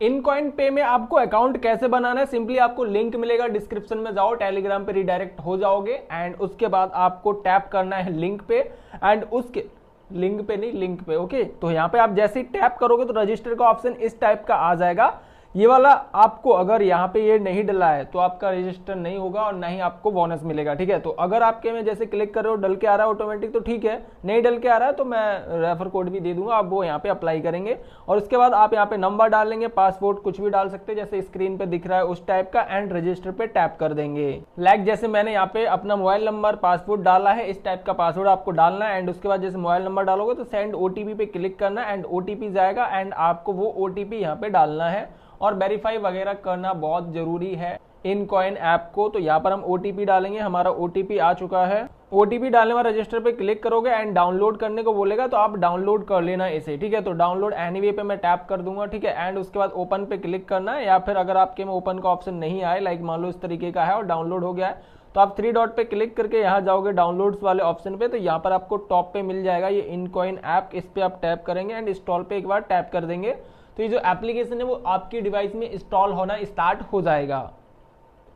इनकॉइन पे में आपको अकाउंट कैसे बनाना है, सिंपली आपको लिंक मिलेगा डिस्क्रिप्शन में, जाओ टेलीग्राम पे रिडायरेक्ट हो जाओगे एंड उसके बाद आपको टैप करना है लिंक पे एंड उसके लिंक पे ओके। तो यहाँ पे आप जैसे ही टैप करोगे तो रजिस्टर का ऑप्शन इस टाइप का आ जाएगा। ये वाला आपको अगर यहाँ पे ये नहीं डला है तो आपका रजिस्टर नहीं होगा और ना ही आपको बोनस मिलेगा, ठीक है। तो अगर आपके में जैसे क्लिक कर रहे हो डल के आ रहा है ऑटोमेटिक तो ठीक है, नहीं डल के आ रहा है तो मैं रेफर कोड भी दे दूंगा, आप वो यहाँ पे अप्लाई करेंगे और उसके बाद आप यहाँ पे नंबर डाल लेंगे, पासवर्ड कुछ भी डाल सकते हैं जैसे स्क्रीन पे दिख रहा है उस टाइप का एंड रजिस्टर पे टैप कर देंगे। लाइक जैसे मैंने यहाँ पे अपना मोबाइल नंबर पासवर्ड डाला है, इस टाइप का पासवर्ड आपको डालना है एंड उसके बाद जैसे मोबाइल नंबर डालोगे तो सेंड ओटीपी पे क्लिक करना एंड ओटीपी जाएगा एंड आपको वो ओटीपी यहाँ पे डालना है और वेरीफाई वगैरह करना बहुत जरूरी है इनकॉइन ऐप को। तो यहाँ पर हम ओटीपी डालेंगे, हमारा ओटीपी आ चुका है। ओटीपी डालने में रजिस्टर पे क्लिक करोगे एंड डाउनलोड करने को बोलेगा तो आप डाउनलोड कर लेना इसे, ठीक है। तो डाउनलोड एनीवे पे मैं टैप कर दूंगा, ठीक है। एंड उसके बाद ओपन पे क्लिक करना है या फिर अगर आपके में ओपन का ऑप्शन नहीं आए, लाइक मान लो इस तरीके का है और डाउनलोड हो गया है तो आप 3 डॉट पे क्लिक करके यहाँ जाओगे डाउनलोड्स वाले ऑप्शन पे, तो यहाँ पर आपको टॉप पे मिल जाएगा ये इनकॉइन ऐप, इस पे आप टैप करेंगे एंड इंस्टॉल पे एक बार टैप कर देंगे तो ये जो एप्लीकेशन है वो आपकी डिवाइस में इंस्टॉल होना स्टार्ट हो जाएगा।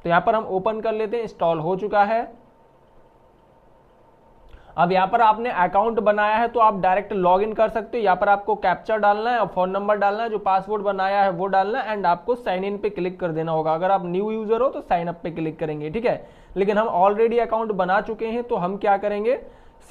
तो यहाँ पर हम ओपन कर लेते हैं, इंस्टॉल हो चुका है। अब यहाँ पर आपने अकाउंट बनाया है तो आप डायरेक्ट लॉग इन कर सकते हो। यहाँ पर आपको कैप्चा डालना है और फोन नंबर डालना है, जो पासवर्ड बनाया है वो डालना है एंड आपको साइन इन पे क्लिक कर देना होगा। अगर आप न्यू यूजर हो तो साइन अप पे क्लिक करेंगे, ठीक है। लेकिन हम ऑलरेडी अकाउंट बना चुके हैं तो हम क्या करेंगे,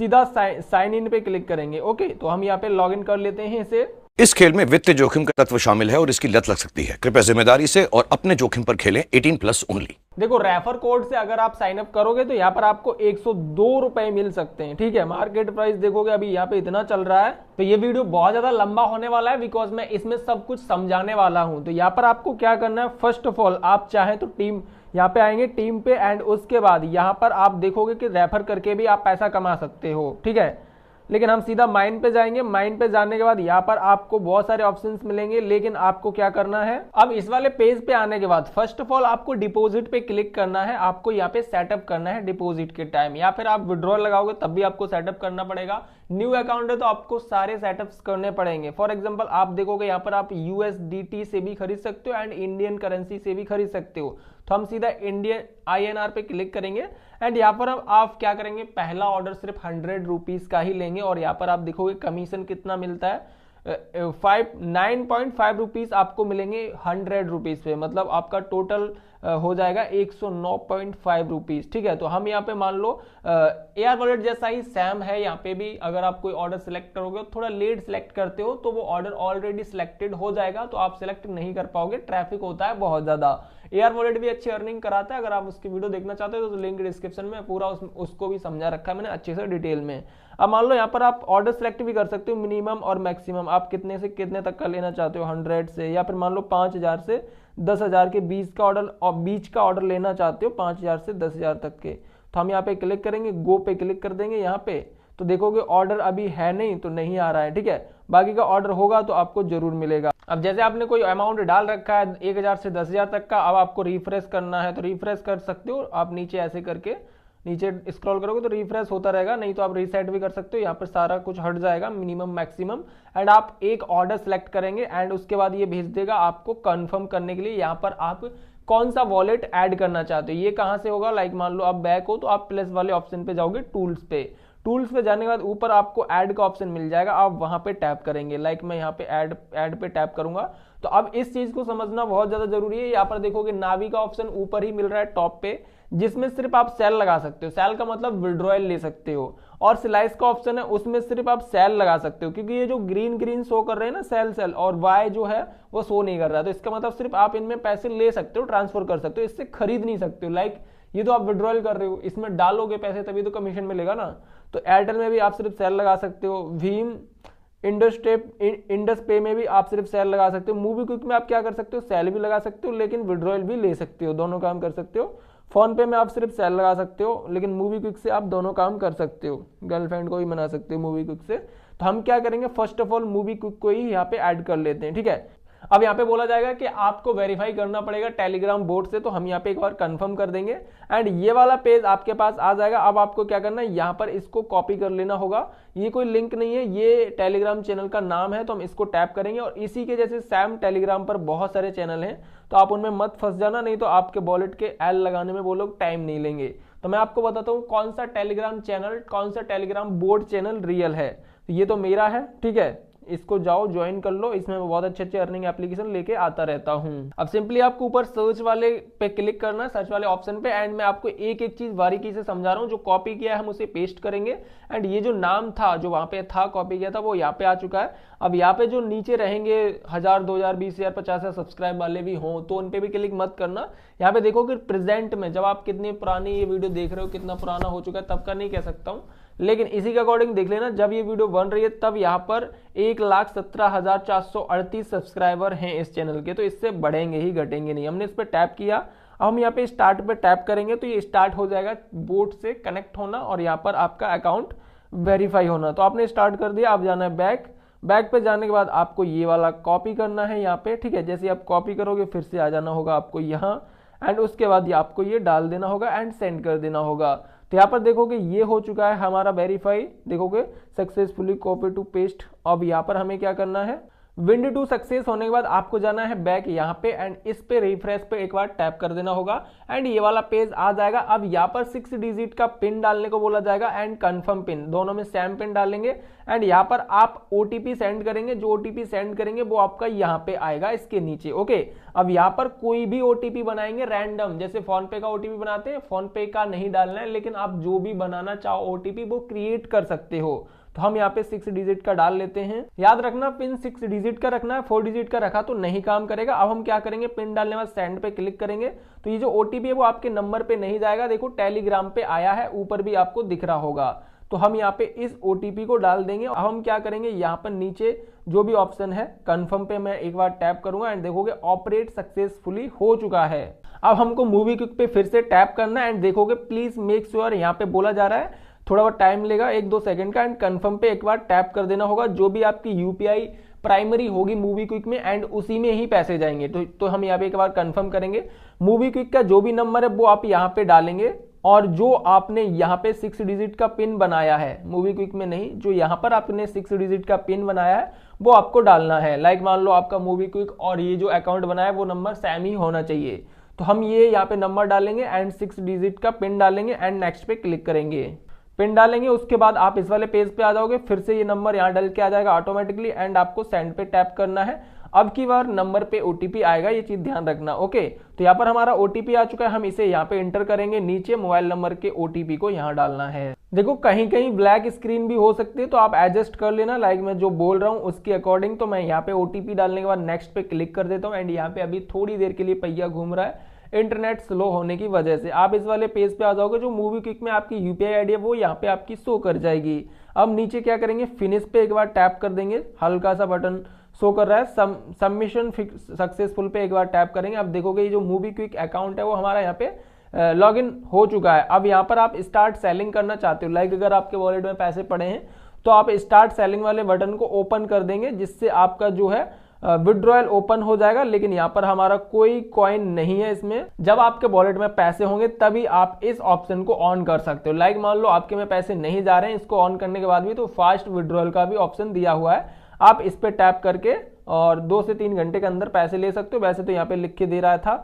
सीधा साइन इन पे क्लिक करेंगे, ओके। तो हम यहाँ पे लॉग इन कर लेते हैं इसे। इस खेल में वित्तीय जोखिम का तत्व शामिल है और इसकी लत लग सकती है। कृपया जिम्मेदारी से और अपने जोखिम पर खेलें। 18+ ओनली। देखो रेफर कोड से अगर आप साइन अप करोगे तो यहाँ पर आपको 102 रुपए मिल सकते हैं, ठीक है। मार्केट प्राइस देखोगे अभी यहाँ पे इतना चल रहा है। तो ये वीडियो बहुत ज्यादा लंबा होने वाला है बिकॉज मैं इसमें सब कुछ समझाने वाला हूँ। तो यहाँ पर आपको क्या करना है, फर्स्ट ऑफ ऑल आप चाहें तो टीम यहाँ पे आएंगे, टीम पे एंड उसके बाद यहाँ पर आप देखोगे कि रेफर करके भी आप पैसा कमा सकते हो, ठीक है। लेकिन हम सीधा माइन पे जाएंगे। माइन पे जाने के बाद यहाँ पर आपको बहुत सारे ऑप्शंस मिलेंगे, लेकिन आपको क्या करना है, अब इस वाले पेज पे आने के बाद फर्स्ट ऑफ ऑल आपको डिपॉजिट पे क्लिक करना है। आपको यहाँ पे सेटअप करना है डिपॉजिट के टाइम, या फिर आप विड्रॉल लगाओगे तब भी आपको सेटअप करना पड़ेगा। न्यू अकाउंट है तो आपको सारे सेटअप्स करने पड़ेंगे। फॉर एग्जांपल आप देखोगे यहाँ पर आप यूएसडीटी से भी खरीद सकते हो एंड इंडियन करेंसी से भी खरीद सकते हो। तो हम सीधा इंडियन INR पे क्लिक करेंगे एंड यहाँ पर अब आप क्या करेंगे, पहला ऑर्डर सिर्फ 100 रुपीज का ही लेंगे और यहाँ पर आप देखोगे कमीशन कितना मिलता है, 9.5 रुपीज आपको मिलेंगे 100 रुपीज पे, मतलब आपका टोटल हो जाएगा 109.5 रुपीज, ठीक है। तो हम यहाँ पे मान लो एयर वॉलेट जैसा ही सैम है, यहाँ पे भी अगर आप कोई ऑर्डर सिलेक्ट करोगे थोड़ा लेट सिलेक्ट करते हो तो वो ऑर्डर ऑलरेडी सिलेक्टेड हो जाएगा, तो आप सिलेक्ट नहीं कर पाओगे, ट्रैफिक होता है बहुत ज्यादा। एयर वॉलेट भी अच्छी अर्निंग कराता है, अगर आप उसकी वीडियो देखना चाहते हो तो लिंक डिस्क्रिप्शन में पूरा उसको भी समझा रखा है मैंने अच्छे से डिटेल में। अब मान लो यहाँ पर आप ऑर्डर सेलेक्ट भी कर सकते हो, मिनिमम और मैक्सिमम आप कितने से कितने तक का लेना चाहते हो, 100 से या फिर मान लो 5000 से 10,000 के बीच का ऑर्डर लेना चाहते हो, 5000 से 10,000 तक के। तो हम यहाँ पे क्लिक करेंगे, गो पे क्लिक कर देंगे यहाँ पे, तो देखोगे ऑर्डर अभी है नहीं तो नहीं आ रहा है, ठीक है। बाकी का ऑर्डर होगा तो आपको जरूर मिलेगा। अब जैसे आपने कोई अमाउंट डाल रखा है 1000 से 10,000 तक का, अब आपको रिफ्रेश करना है तो रिफ्रेश कर सकते हो आप, नीचे ऐसे करके नीचे स्क्रॉल करोगे तो रिफ्रेश होता रहेगा, नहीं तो आप रीसेट भी कर सकते हो। यहाँ पर सारा कुछ हट जाएगा मिनिमम मैक्सिमम एंड आप एक ऑर्डर सेलेक्ट करेंगे एंड उसके बाद ये भेज देगा आपको कंफर्म करने के लिए यहाँ पर आप कौन सा वॉलेट ऐड करना चाहते हो। ये कहाँ से होगा, लाइक मान लो आप बैक हो तो आप प्लस वाले ऑप्शन पे जाओगे, टूल्स पे। टूल्स पे जाने के बाद ऊपर आपको ऐड का ऑप्शन मिल जाएगा, आप वहां पे टैप करेंगे। लाइक मैं यहाँ पे ऐड पे टैप करूंगा। तो अब इस चीज को समझना बहुत ज्यादा जरूरी है। यहाँ पर देखोगे नावी का ऑप्शन ऊपर ही मिल रहा है टॉप पे, जिसमें सिर्फ आप सेल लगा सकते हो। सेल का मतलब विड्रॉयल ले सकते हो। और स्लाइस का ऑप्शन है, उसमें सिर्फ आप सेल लगा सकते हो, क्योंकि ये जो ग्रीन ग्रीन शो कर रहे हैं ना सेल और वाई जो है वो शो नहीं कर रहा है। तो इसका मतलब सिर्फ आप इनमें पैसे ले सकते हो, ट्रांसफर कर सकते हो, इससे खरीद नहीं सकते हो। लाइक ये तो आप विड्रॉयल कर रहे हो, इसमें डालोगे पैसे तभी तो कमीशन मिलेगा ना। तो एयरटेल में भी आप सिर्फ सेल लगा सकते हो, भीम इंडस पे में भी आप सिर्फ सेल लगा सकते हो, मूवी क्विक में आप क्या कर सकते हो, सेल भी लगा सकते हो लेकिन विड्रॉयल भी ले सकते हो, दोनों काम कर सकते हो। फोन पे में आप सिर्फ सेल लगा सकते हो, लेकिन मूवी क्विक से आप दोनों काम कर सकते हो, गर्लफ्रेंड को भी मना सकते हो मूवी क्विक से। तो हम क्या करेंगे, first of all movie quick को ही यहाँ पे ऐड कर लेते हैं, ठीक है। अब यहाँ पे बोला जाएगा कि आपको वेरीफाई करना पड़ेगा टेलीग्राम बोट से, तो हम यहाँ पे एक बार कंफर्म कर देंगे एंड ये वाला पेज आपके पास आ जाएगा। अब आपको क्या करना है, यहाँ पर इसको कॉपी कर लेना होगा। ये कोई लिंक नहीं है, ये टेलीग्राम चैनल का नाम है, तो हम इसको टैप करेंगे और इसी के जैसे सैम टेलीग्राम पर बहुत सारे चैनल हैं, तो आप उनमें मत फंस जाना, नहीं तो आपके वॉलेट के एल लगाने में वो लोग टाइम नहीं लेंगे। तो मैं आपको बताता हूँ कौन सा टेलीग्राम चैनल, कौन सा टेलीग्राम बोट चैनल रियल है। तो ये तो मेरा है, ठीक है, इसको जाओ ज्वाइन कर लो, इसमें मैं बहुत अच्छे अच्छे अर्निंग एप्लीकेशन लेके आता रहता हूँ। अब सिंपली आपको ऊपर सर्च वाले पे क्लिक करना है, सर्च वाले ऑप्शन पे, एंड मैं आपको एक एक चीज बारीकी से समझा रहा हूँ। जो कॉपी किया है हम उसे पेस्ट करेंगे एंड ये जो नाम था जो वहां पे था कॉपी किया था वो यहाँ पे आ चुका है। अब यहाँ पे जो नीचे रहेंगे 1000, 2000, 20000, 50,000 सब्सक्राइब वाले भी हों तो उन पे भी क्लिक मत करना। यहाँ पे देखो कि प्रेजेंट में जब आप कितनी पुरानी ये वीडियो देख रहे हो, कितना पुराना हो चुका है तब का नहीं कह सकता हूँ, लेकिन इसी के अकॉर्डिंग देख लेना जब ये वीडियो बन रही है तब यहाँ पर 1,17,438 सब्सक्राइबर हैं इस चैनल के, तो इससे बढ़ेंगे ही घटेंगे नहीं। हमने इस पर टैप किया, अब हम यहाँ पे स्टार्ट पे टैप करेंगे तो ये स्टार्ट हो जाएगा बोट से कनेक्ट होना और यहाँ पर आपका अकाउंट वेरीफाई होना। तो आपने स्टार्ट कर दिया, अब जाना है बैक पे जाने के बाद आपको ये वाला कॉपी करना है यहाँ पे, ठीक है। जैसे आप कॉपी करोगे फिर से आ जाना होगा आपको यहाँ एंड उसके बाद आपको ये डाल देना होगा एंड सेंड कर देना होगा। तो यहाँ पर देखोगे ये हो चुका है हमारा वेरीफाई, देखोगे सक्सेसफुली कॉपी टू पेस्ट। अब यहाँ पर हमें क्या करना है, विंड टू सक्सेस होने के बाद आपको जाना है बैक यहाँ पे एंड इस पे रिफ्रेश पे एक बार टैप कर देना होगा एंड ये वाला पेज आ जाएगा। अब यहाँ पर 6 डिजिट का पिन डालने को बोला जाएगा एंड कंफर्म पिन, दोनों में सेम पिन डालेंगे एंड यहाँ पर आप ओटीपी सेंड करेंगे। जो ओटीपी सेंड करेंगे वो आपका यहाँ पे आएगा इसके नीचे, ओके। अब यहाँ पर कोई भी ओटीपी बनाएंगे रैंडम, जैसे फोन पे का ओटीपी बनाते हैं, फोन पे का नहीं डालना है, लेकिन आप जो भी बनाना चाहो ओटीपी वो क्रिएट कर सकते हो। तो हम यहाँ पे 6 डिजिट का डाल लेते हैं। याद रखना पिन 6 डिजिट का रखना है, 4 डिजिट का रखा तो नहीं काम करेगा। अब हम क्या करेंगे, पिन डालने के बाद सेंड पे क्लिक करेंगे तो ये जो ओटीपी है वो आपके नंबर पे नहीं जाएगा, देखो टेलीग्राम पे आया है, ऊपर भी आपको दिख रहा होगा। तो हम यहाँ पे इस ओटीपी को डाल देंगे। अब हम क्या करेंगे, यहाँ पर नीचे जो भी ऑप्शन है कंफर्म पे मैं एक बार टैप करूंगा एंड देखोगे ऑपरेट सक्सेसफुली हो चुका है। अब हमको मूवी क्विक पे फिर से टैप करना है एंड देखोगे प्लीज मेक श्योर, यहाँ पे बोला जा रहा है थोड़ा बहुत टाइम लेगा 1-2 सेकंड का एंड कंफर्म पे एक बार टैप कर देना होगा। जो भी आपकी यूपीआई प्राइमरी होगी मूवी क्विक में एंड उसी में ही पैसे जाएंगे। तो हम यहाँ पे एक बार कंफर्म करेंगे। मूवी क्विक का जो भी नंबर है वो आप यहाँ पे डालेंगे और जो आपने यहाँ पे 6 डिजिट का पिन बनाया है, मूवी क्विक में नहीं, जो यहाँ पर आपने 6 डिजिट का पिन बनाया है वो आपको डालना है। लाइक मान लो आपका मूवी क्विक और ये जो अकाउंट बनाया है वो नंबर सेम ही होना चाहिए। तो हम ये यहाँ पे नंबर डालेंगे एंड 6 डिजिट का पिन डालेंगे एंड नेक्स्ट पे क्लिक करेंगे। पिन डालेंगे उसके बाद आप इस वाले पेज पे आ जाओगे, फिर से ये नंबर यहाँ डल के आ जाएगा ऑटोमेटिकली एंड आपको सेंड पे टैप करना है। अब की बार नंबर पे ओटीपी आएगा, ये चीज ध्यान रखना, ओके। तो यहाँ पर हमारा ओटीपी आ चुका है, हम इसे यहाँ पे एंटर करेंगे। नीचे मोबाइल नंबर के ओटीपी को यहाँ डालना है। देखो कहीं कहीं ब्लैक स्क्रीन भी हो सकती है तो आप एडजस्ट कर लेना, लाइक मैं जो बोल रहा हूँ उसके अकॉर्डिंग। तो मैं यहाँ पे ओटीपी डालने के बाद नेक्स्ट पे क्लिक कर देता हूँ एंड यहाँ पे अभी थोड़ी देर के लिए पहिया घूम रहा है इंटरनेट स्लो होने की वजह से। आप इस वाले पेज पे आ जाओगे, जो मूवी क्विक में आपकी यूपीआई आईडी है वो यहाँ पे आपकी शो कर जाएगी। अब नीचे क्या करेंगे, फिनिश पे एक बार टैप कर देंगे, हल्का सा बटन शो कर रहा है, सबमिशन सक्सेसफुल पे एक बार टैप करेंगे। अब देखोगे ये जो मूवी क्विक अकाउंट है वो हमारा यहाँ पे लॉगिन हो चुका है। अब यहाँ पर आप स्टार्ट सेलिंग करना चाहते हो, लाइक अगर आपके वॉलेट में पैसे पड़े हैं तो आप स्टार्ट सेलिंग वाले बटन को ओपन कर देंगे, जिससे आपका जो है विड्रॉयल ओपन हो जाएगा। लेकिन यहाँ पर हमारा कोई कॉइन नहीं है इसमें। जब आपके वॉलेट में पैसे होंगे तभी आप इस ऑप्शन को ऑन कर सकते हो। लाइक मान लो आपके में पैसे नहीं जा रहे हैं, इसको ऑन करने के बाद भी तो फास्ट विड्रॉयल का भी ऑप्शन दिया हुआ है। आप इस पे टैप करके और 2 से 3 घंटे के अंदर पैसे ले सकते हो। वैसे तो यहाँ पे लिख के दे रहा था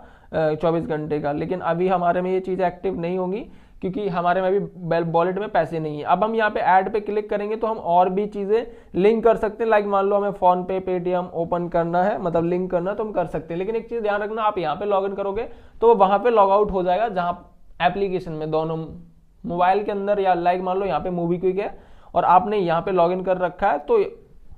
24 घंटे का, लेकिन अभी हमारे में ये चीज एक्टिव नहीं होंगी क्योंकि हमारे में अभी वॉलेट में पैसे नहीं है। अब हम यहाँ पे ऐड पे क्लिक करेंगे तो हम और भी चीजें लिंक कर सकते हैं। लाइक मान लो हमें फोन पे, पेटीएम ओपन करना है, मतलब लिंक करना, तो हम कर सकते हैं। लेकिन एक चीज ध्यान रखना, आप यहाँ पे लॉग इन करोगे तो वहां पे लॉग आउट हो जाएगा, जहाँ एप्लीकेशन में दोनों मोबाइल के अंदर या लाइक मान लो यहाँ पे मूवी क्विक है और आपने यहाँ पे लॉग इन कर रखा है तो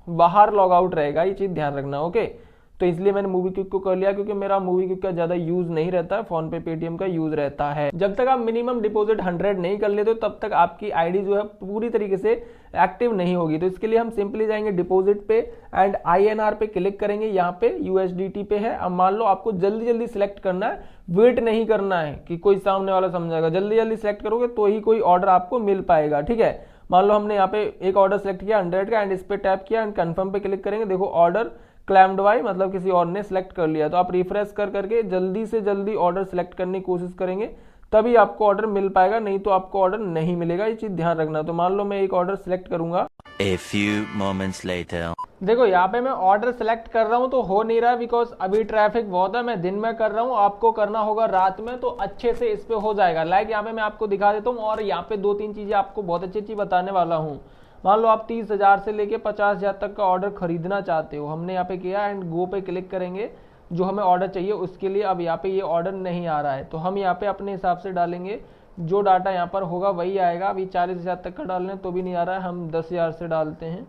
बाहर लॉग आउट रहेगा, ये चीज ध्यान रखना, ओके। तो इसलिए मैंने मूवी क्विक को कर लिया क्योंकि मेरा मूवी क्विक का ज्यादा यूज नहीं रहता है, फोन पे पेटीएम का यूज रहता है। जब तक आप मिनिमम डिपॉजिट 100 नहीं कर लेते तब तक आपकी आईडी जो है पूरी तरीके से एक्टिव नहीं होगी। तो इसके लिए हम सिंपली जाएंगे डिपॉजिट पे एंड INR पे क्लिक करेंगे। यहाँ पे USDT पे है। अब मान लो आपको जल्दी जल्दी सिलेक्ट करना है, वेट नहीं करना है कि कोई सामने वाला समझाएगा। जल्दी जल्दी सिलेक्ट करोगे तो ही कोई ऑर्डर आपको मिल पाएगा, ठीक है। मान लो हमने यहाँ पे एक ऑर्डर सेलेक्ट किया 100 का एंड इस पे टैप किया एंड कंफर्म पे क्लिक करेंगे। देखो ऑर्डर क्लेम्ड बाय, मतलब किसी और ने सिलेक्ट कर लिया। तो आप रिफ्रेश कर करके जल्दी से जल्दी ऑर्डर सिलेक्ट करने की कोशिश करेंगे, तभी आपको ऑर्डर मिल पाएगा, नहीं तो आपको ऑर्डर नहीं मिलेगा। ये चीज ध्यान रखना। तो मान लो मैं एक ऑर्डर सिलेक्ट करूंगा। A few moments later. देखो यहाँ पे मैं ऑर्डर सेलेक्ट कर रहा हूँ तो हो नहीं रहा, बिकॉज अभी ट्रैफिक बहुत है। मैं दिन में कर रहा हूँ, आपको करना होगा रात में, तो अच्छे से इस पे हो जाएगा। लाइक यहाँ पे मैं आपको दिखा देता हूँ, और यहाँ पे 2-3 चीजें आपको बहुत अच्छी अच्छी बताने वाला हूँ। मान लो आप 30,000 से लेके 50,000 तक का ऑर्डर खरीदना चाहते हो, हमने यहाँ पे किया एंड गो पे क्लिक करेंगे। जो हमें ऑर्डर चाहिए उसके लिए अब यहाँ पे ये ऑर्डर नहीं आ रहा है, तो हम यहाँ पे अपने हिसाब से डालेंगे। जो डाटा यहाँ पर होगा वही आएगा। अभी 40,000 तक का डालने तो भी नहीं आ रहा है, हम 10,000 से डालते हैं,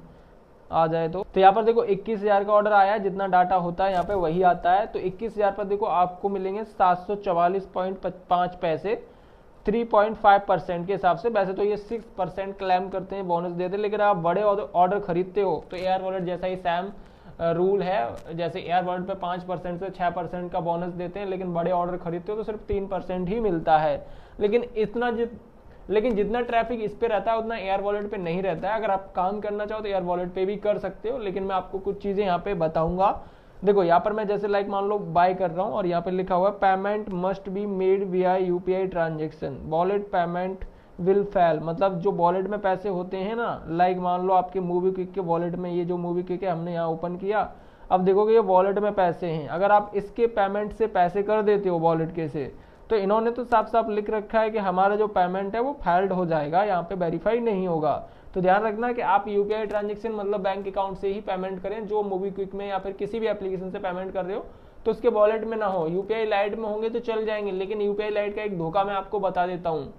आ जाए तो यहाँ पर देखो 21,000 का ऑर्डर आया है। जितना डाटा होता है यहाँ पे वही आता है। तो 21,000 पर देखो आपको मिलेंगे 744.5 पैसे 3.5% के हिसाब से। वैसे तो ये 6% क्लेम करते हैं, बोनस देते हैं, लेकिन आप बड़े ऑर्डर खरीदते हो तो एयर वॉलेट जैसा ही सैम रूल है। जैसे एयर वॉलेट पे 5% से 6% का बोनस देते हैं, लेकिन बड़े ऑर्डर खरीदते हो तो सिर्फ 3% ही मिलता है। लेकिन जितना ट्रैफिक इस पे रहता है उतना एयर वॉलेट पे नहीं रहता है। अगर आप काम करना चाहो तो एयर वॉलेट पे भी कर सकते हो, लेकिन मैं आपको कुछ चीजें यहाँ पे बताऊंगा। देखो यहाँ पर मैं जैसे लाइक मान लो बाय कर रहा हूँ, और यहाँ पे लिखा हुआ है पेमेंट मस्ट बी मेड विया UPI transaction, wallet payment will fail. मतलब जो वॉलेट में पैसे होते हैं ना, लाइक मान लो आपके मूवी क्विक के वॉलेट में, ये जो मूवी क्विक है हमने यहाँ ओपन किया, अब देखोगे ये वॉलेट में पैसे हैं। अगर आप इसके पेमेंट से पैसे कर देते हो वॉलेट के से, तो इन्होंने तो साफ साफ लिख रखा है कि हमारा जो पेमेंट है वो फेल्ड हो जाएगा, यहाँ पे वेरीफाई नहीं होगा। तो ध्यान रखना कि आप यूपीआई ट्रांजेक्शन मतलब बैंक अकाउंट से ही पेमेंट करें। जो मूवी क्विक में या फिर किसी भी एप्लीकेशन से पेमेंट कर रहे हो तो उसके वॉलेट में ना हो। यूपीआई लाइट में होंगे तो चल जाएंगे, लेकिन यूपीआई लाइट का एक धोखा मैं आपको बता देता हूँ।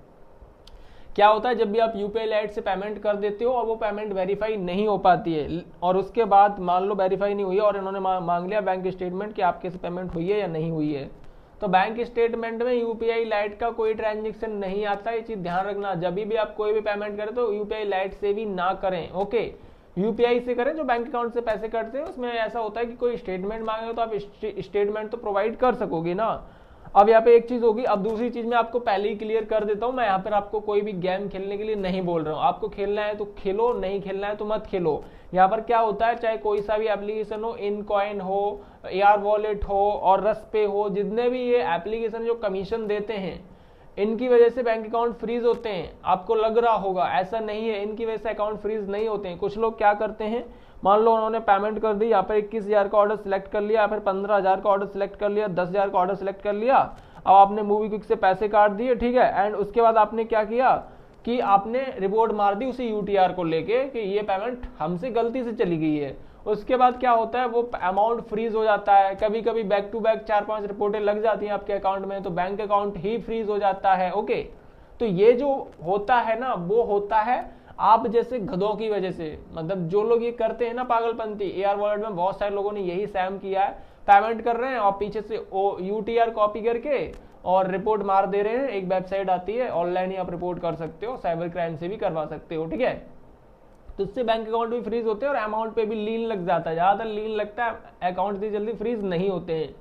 क्या होता है, जब भी आप यूपीआई लाइट से पेमेंट कर देते हो और वो पेमेंट वेरीफाई नहीं हो पाती है, और उसके बाद मान लो वेरीफाई नहीं हुई है और इन्होंने मांग लिया बैंक स्टेटमेंट कि आपके से पेमेंट हुई है या नहीं हुई है, तो बैंक स्टेटमेंट में यूपीआई लाइट का कोई ट्रांजेक्शन नहीं आता। ये चीज ध्यान रखना। जब भी आप कोई भी पेमेंट करें तो यूपीआई लाइट से भी ना करें, ओके। यूपीआई से करें, जो बैंक अकाउंट से पैसे कटते हैं उसमें ऐसा होता है कि कोई स्टेटमेंट मांगे तो आप स्टेटमेंट तो प्रोवाइड कर सकोगे ना। अब यहाँ पे एक चीज होगी। अब दूसरी चीज मैं आपको पहले ही क्लियर कर देता हूँ, मैं यहाँ पर आपको कोई भी गेम खेलने के लिए नहीं बोल रहा हूँ। आपको खेलना है तो खेलो, नहीं खेलना है तो मत खेलो। यहाँ पर क्या होता है, चाहे कोई सा भी एप्लीकेशन हो, इनकॉइन हो, एयर वॉलेट हो और रसपे हो, जितने भी ये एप्लीकेशन जो कमीशन देते हैं, इनकी वजह से बैंक अकाउंट फ्रीज होते हैं। आपको लग रहा होगा, ऐसा नहीं है, इनकी वजह से अकाउंट फ्रीज नहीं होते हैं। कुछ लोग क्या करते हैं, मान लो उन्होंने पेमेंट कर दी, यहाँ पर 21,000 का ऑर्डर सिलेक्ट कर लिया, फिर 15,000 का ऑर्डर सिलेक्ट कर लिया, 10,000 का ऑर्डर सिलेक्ट कर लिया। अब आपने मूवी क्विक से पैसे काट दिए, ठीक है, एंड उसके बाद आपने क्या किया कि आपने रिपोर्ट मार दी उसी यूटीआर को लेके कि ये पेमेंट हमसे गलती से चली गई है। उसके बाद क्या होता है, वो अमाउंट फ्रीज हो जाता है। कभी कभी बैक टू बैक 4-5 रिपोर्टें लग जाती हैं आपके अकाउंट में, तो बैंक अकाउंट ही फ्रीज हो जाता है, ओके। तो ये जो होता है ना, वो होता है आप जैसे गधों की वजह से। मतलब जो लोग ये करते हैं ना पागलपंती, एयर वॉलेट में बहुत सारे लोगों ने यही सैम किया है, पेमेंट कर रहे हैं और पीछे से यूटीआर कॉपी करके और रिपोर्ट मार दे रहे हैं। एक वेबसाइट आती है, ऑनलाइन ही आप रिपोर्ट कर सकते हो, साइबर क्राइम से भी करवा सकते हो, ठीक है। तो इससे बैंक अकाउंट भी फ्रीज होते हैं और अमाउंट पे भी लीन लग जाता है। ज्यादातर लीन लगता है, अकाउंट इतनी जल्दी फ्रीज नहीं होते हैं।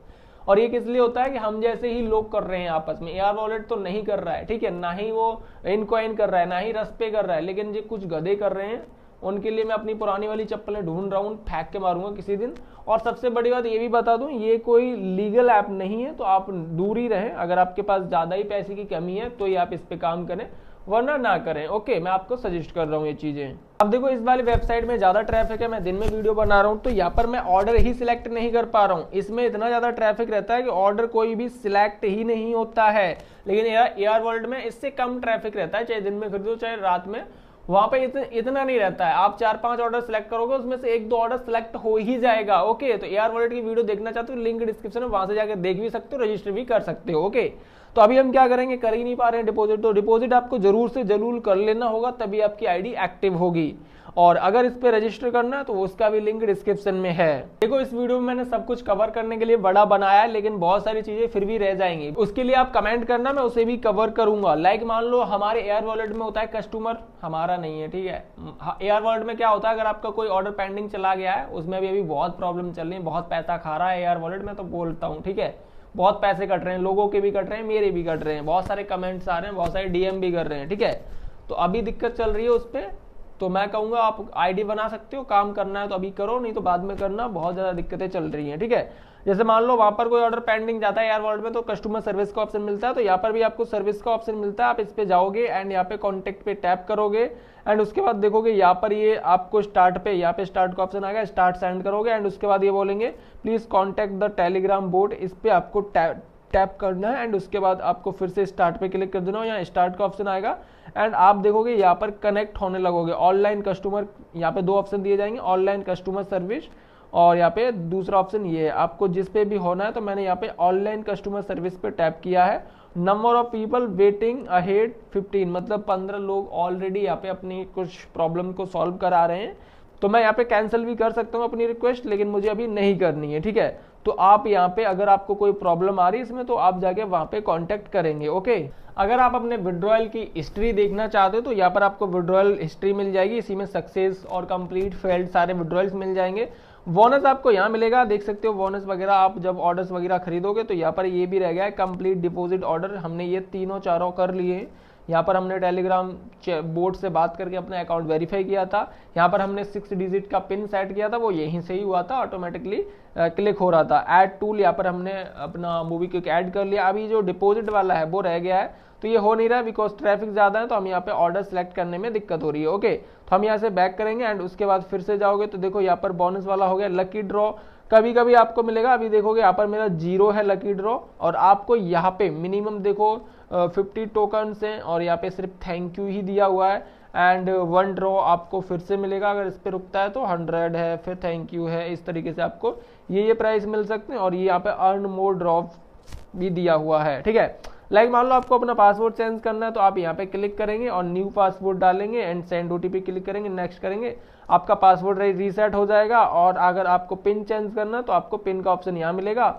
और ये किस लिए होता है कि हम जैसे ही लोग कर रहे हैं आपस में। एयर वॉलेट तो नहीं कर रहा है, ठीक है, ना ही वो इनकॉइन कर रहा है, ना ही रसपे कर रहा है, लेकिन जो कुछ गधे कर रहे हैं उनके लिए मैं अपनी पुरानी वाली चप्पलें ढूंढ रहा हूँ, फेंक के मारूंगा किसी दिन। और सबसे बड़ी बात ये भी बता दूं, ये कोई लीगल ऐप नहीं है, तो आप दूर ही रहें। अगर आपके पास ज्यादा ही पैसे की कमी है तो ये आप इस पे काम करें, वरना ना करें, ओके। मैं आपको सजेस्ट कर रहा हूँ ये चीजें। अब देखो इस वाली वेबसाइट में ज्यादा ट्रैफिक है, मैं दिन में वीडियो बना रहा हूँ, तो यहाँ पर मैं ऑर्डर ही सिलेक्ट नहीं कर पा रहा हूँ। इसमें इतना ज्यादा ट्रैफिक रहता है कि ऑर्डर कोई भी सिलेक्ट ही नहीं होता है। लेकिन एयर वॉलेट में इससे कम ट्रैफिक रहता है, चाहे दिन में खरीदो चाहे रात में, वहां पे इतना नहीं रहता है। आप 4-5 ऑर्डर सिलेक्ट करोगे, उसमें से 1-2 ऑर्डर सिलेक्ट हो ही जाएगा, ओके। तो एयर वॉलेट की वीडियो देखना चाहते हो, लिंक डिस्क्रिप्शन में, वहां से जाकर देख भी सकते हो, रजिस्टर भी कर सकते हो, ओके। तो अभी हम क्या करेंगे, कर ही नहीं पा रहे हैं डिपॉजिट, तो डिपॉजिट आपको जरूर से जरूर कर लेना होगा, तभी आपकी आईडी एक्टिव होगी। और अगर इस पे रजिस्टर करना है तो उसका भी लिंक डिस्क्रिप्शन में है। देखो इस वीडियो में मैंने सब कुछ कवर करने के लिए बड़ा बनाया है, लेकिन बहुत सारी चीजें फिर भी रह जाएंगी। उसके लिए आप कमेंट करना, मैं उसे भी कवर करूंगा। लाइक मान लो हमारे एयर वॉलेट में होता है कस्टमर, हमारा नहीं है, ठीक है। एयर वॉलेट में क्या होता है, अगर आपका कोई ऑर्डर पेंडिंग चला गया है, उसमें भी अभी बहुत प्रॉब्लम चल रही है, बहुत पैसा खा रहा है एयर वॉलेट में, तो बोलता हूँ, ठीक है, बहुत पैसे कट रहे हैं, लोगों के भी कट रहे हैं, मेरे भी कट रहे हैं, बहुत सारे कमेंट्स आ रहे हैं, बहुत सारे डीएम भी कर रहे हैं, ठीक है। तो अभी दिक्कत चल रही है उस पर, तो मैं कहूंगा आप आईडी बना सकते हो, काम करना है तो अभी करो, नहीं तो बाद में करना, बहुत ज्यादा दिक्कतें चल रही हैं। ठीक है, जैसे मान लो वहां पर कोई ऑर्डर पेंडिंग जाता है एयर वॉलेट में तो कस्टमर सर्विस का ऑप्शन मिलता है, तो यहाँ पर भी आपको सर्विस का ऑप्शन मिलता है। आप इस पे जाओगे एंड यहाँ पे कॉन्टेक्ट पे टैप करोगे एंड उसके बाद देखोगे यहाँ पर ये आपको स्टार्ट पे, यहाँ पे स्टार्ट का ऑप्शन आएगा, स्टार्ट सेंड करोगे एंड उसके बाद ये बोलेंगे please contact the Telegram boat, इस पे आपको टैप करना है एंड उसके बाद आपको फिर से स्टार्ट पे क्लिक कर देना हो, यहाँ स्टार्ट का ऑप्शन आएगा एंड आप देखोगे यहाँ पर कनेक्ट होने लगोगे। ऑनलाइन कस्टमर, यहाँ पे 2 ऑप्शन दिए जाएंगे, ऑनलाइन कस्टमर सर्विस और यहाँ पे दूसरा ऑप्शन ये है, आपको जिस पे भी होना है। तो मैंने यहाँ पे ऑनलाइन कस्टमर सर्विस पे टैप किया है। Number of people waiting ahead 15, मतलब 15 लोग ऑलरेडी यहाँ पे अपनी कुछ प्रॉब्लम को सॉल्व करा रहे हैं। तो मैं यहाँ पे कैंसिल भी कर सकता हूँ अपनी रिक्वेस्ट, लेकिन मुझे अभी नहीं करनी है। ठीक है, तो आप यहाँ पे अगर आपको कोई प्रॉब्लम आ रही है इसमें तो आप जाके वहां पे कांटेक्ट करेंगे। ओके, अगर आप अपने विड्रॉयल की हिस्ट्री देखना चाहते हो तो यहाँ पर आपको विड्रॉयल हिस्ट्री मिल जाएगी, इसी में सक्सेस और कंप्लीट फेल्ड सारे विड्रॉयल्स मिल जाएंगे। बोनस आपको यहाँ मिलेगा, देख सकते हो बोनस वगैरह। आप जब ऑर्डर्स वगैरह खरीदोगे तो यहाँ पर ये भी रह गया है कंप्लीट डिपॉजिट ऑर्डर, हमने ये तीनों चारों कर लिए हैं। यहाँ पर हमने टेलीग्राम बोर्ड से बात करके अपना अकाउंट वेरीफाई किया था, यहाँ पर हमने 6 डिजिट का पिन सेट किया था, वो यहीं से ही हुआ था, ऑटोमेटिकली क्लिक हो रहा था। ऐड टूल, यहाँ पर हमने अपना मूवी क्विक ऐड कर लिया। अभी जो डिपॉजिट वाला है वो रह गया है, तो ये हो नहीं रहा है बिकॉज ट्रैफिक ज्यादा है, तो हम यहाँ पे ऑर्डर सेलेक्ट करने में दिक्कत हो रही है। ओके, तो हम यहाँ से बैक करेंगे एंड उसके बाद फिर से जाओगे तो देखो यहाँ पर बोनस वाला हो गया। लकी ड्रॉ कभी कभी आपको मिलेगा, अभी देखोगे यहाँ पर मेरा 0 है लकी ड्रॉ, और आपको यहाँ पे मिनिमम देखो 50 टोकन्स हैं और यहाँ पे सिर्फ थैंक यू ही दिया हुआ है एंड 1 ड्रॉ आपको फिर से मिलेगा। अगर इस पे रुकता है तो 100 है, फिर थैंक यू है, इस तरीके से आपको ये प्राइस मिल सकते हैं। और ये यहाँ पे अर्न मोर ड्रॉ भी दिया हुआ है। ठीक है, लाइक मान लो आपको अपना पासवर्ड चेंज करना है तो आप यहाँ पे क्लिक करेंगे और न्यू पासवर्ड डालेंगे एंड सेंड ओटीपी क्लिक करेंगे, नेक्स्ट करेंगे, आपका पासवर्ड रीसेट हो जाएगा। और अगर आपको पिन चेंज करना है तो आपको पिन का ऑप्शन यहाँ मिलेगा।